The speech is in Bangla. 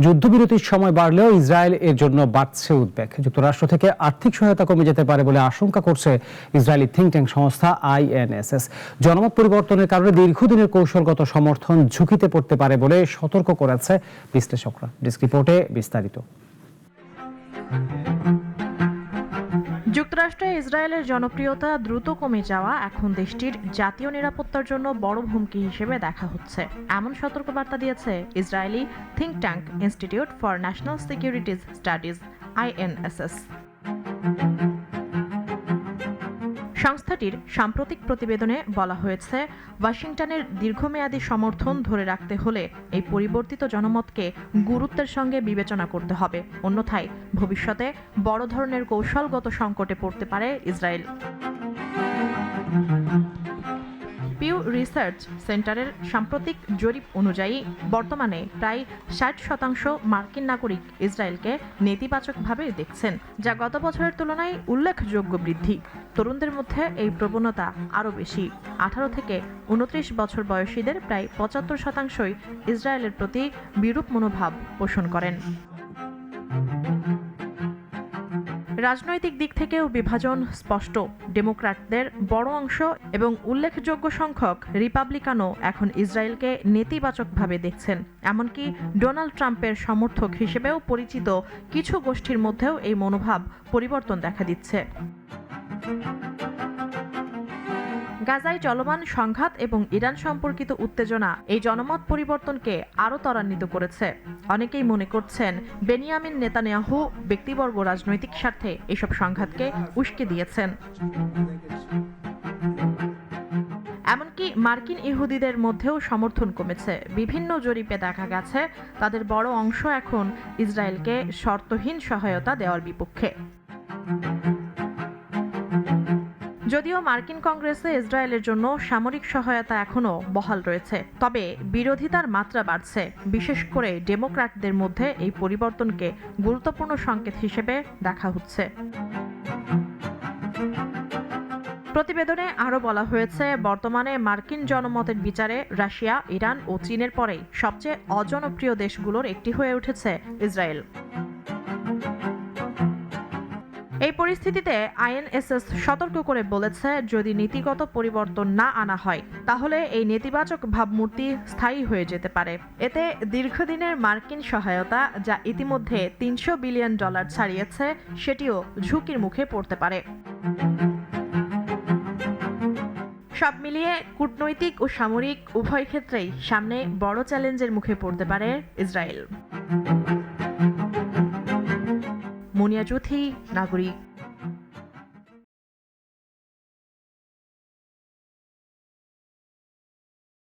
যুদ্ধবিরতির সময় বাড়লেও ইসরায়েল এর জন্য বাড়ছে উদ্বেগ। যুক্তরাষ্ট্র থেকে আর্থিক সহায়তা কমে যেতে পারে বলে আশঙ্কা করছে ইসরায়েলি থিঙ্ক ট্যাঙ্ক সংস্থা INSS। জনমত পরিবর্তনের কারণে দীর্ঘদিনের কৌশলগত সমর্থন ঝুঁকিতে পড়তে পারে বলে সতর্ক করেছে বিশ্লেষকরা। ডেস্ক রিপোর্টে বিস্তারিত। যুক্তরাষ্ট্রে ইসরায়েলের জনপ্রিয়তা দ্রুত কমে যাওয়া এখন দেশটির জাতীয় নিরাপত্তার জন্য বড় হুমকি হিসেবে দেখা হচ্ছে, এমন সতর্কবার্তা দিয়েছে Israeli think tank institute for national securities studies INSS। সংস্থাটির সাম্প্রতিক প্রতিবেদনে বলা হয়েছে, ওয়াশিংটনের দীর্ঘমেয়াদী সমর্থন ধরে রাখতে হলে এই পরিবর্তিত জনমতকে গুরুত্বের সঙ্গে বিবেচনা করতে হবে, অন্যথায় ভবিষ্যতে বড় ধরনের কৌশলগত সংকটে পড়তে পারে ইসরায়েল। পিউ রিসার্চ সেন্টারের সাম্প্রতিক জরিপ অনুযায়ী বর্তমানে প্রায় 60% মার্কিন নাগরিক ইসরায়েলকে নেতিবাচকভাবে দেখছেন, যা গত বছরের তুলনায় উল্লেখযোগ্য বৃদ্ধি। তরুণদের মধ্যে এই প্রবণতা আরও বেশি। 18 থেকে 29 বছর বয়সীদের প্রায় 75%ই ইসরায়েলের প্রতি বিরূপ মনোভাব পোষণ করেন। রাজনৈতিক দিক থেকেও বিভাজন স্পষ্ট। ডেমোক্র্যাটদের বড় অংশ এবং উল্লেখযোগ্য সংখ্যক রিপাবলিকানও এখন ইসরায়েলকে নেতিবাচকভাবে দেখছেন। এমনকি ডোনাল্ড ট্রাম্পের সমর্থক হিসেবেও পরিচিত কিছু গোষ্ঠীর মধ্যেও এই মনোভাব পরিবর্তন দেখা দিচ্ছে। গাজায় চলমান সংঘাত এবং ইরান সম্পর্কিত উত্তেজনা এই জনমত পরিবর্তনকে আরও ত্বরান্বিত করেছে। অনেকেই মনে করছেন বেনিয়ামিন নেতানিয়াহু ব্যক্তিবর্গ রাজনৈতিক স্বার্থে এসব সংঘাতকে উস্কে দিয়েছেন। এমনকি মার্কিন ইহুদিদের মধ্যেও সমর্থন কমেছে। বিভিন্ন জরিপে দেখা গেছে তাদের বড় অংশ এখন ইসরায়েলকে শর্তহীন সহায়তা দেওয়ার বিপক্ষে। যদিও মার্কিন কংগ্রেসে ইসরায়েলের জন্য সামরিক সহায়তা এখনও বহাল রয়েছে, তবে বিরোধিতার মাত্রা বাড়ছে। বিশেষ করে ডেমোক্র্যাটদের মধ্যে এই পরিবর্তনকে গুরুত্বপূর্ণ সংকেত হিসেবে দেখা হচ্ছে। প্রতিবেদনে আরও বলা হয়েছে, বর্তমানে মার্কিন জনমতের বিচারে রাশিয়া, ইরান ও চীনের পরেই সবচেয়ে অজনপ্রিয় দেশগুলোর একটি হয়ে উঠেছে ইসরায়েল। এই পরিস্থিতিতে INSS সতর্ক করে বলেছে, যদি নীতিগত পরিবর্তন না আনা হয় তাহলে এই নেতিবাচক ভাবমূর্তি স্থায়ী হয়ে যেতে পারে। এতে দীর্ঘদিনের মার্কিন সহায়তা, যা ইতিমধ্যে $300 বিলিয়ন ছাড়িয়েছে, সেটিও ঝুঁকির মুখে পড়তে পারে। সব মিলিয়ে কূটনৈতিক ও সামরিক উভয় ক্ষেত্রেই সামনে বড় চ্যালেঞ্জের মুখে পড়তে পারে ইসরায়েল। মুনিয়া চৌধুরী, নাগরিক।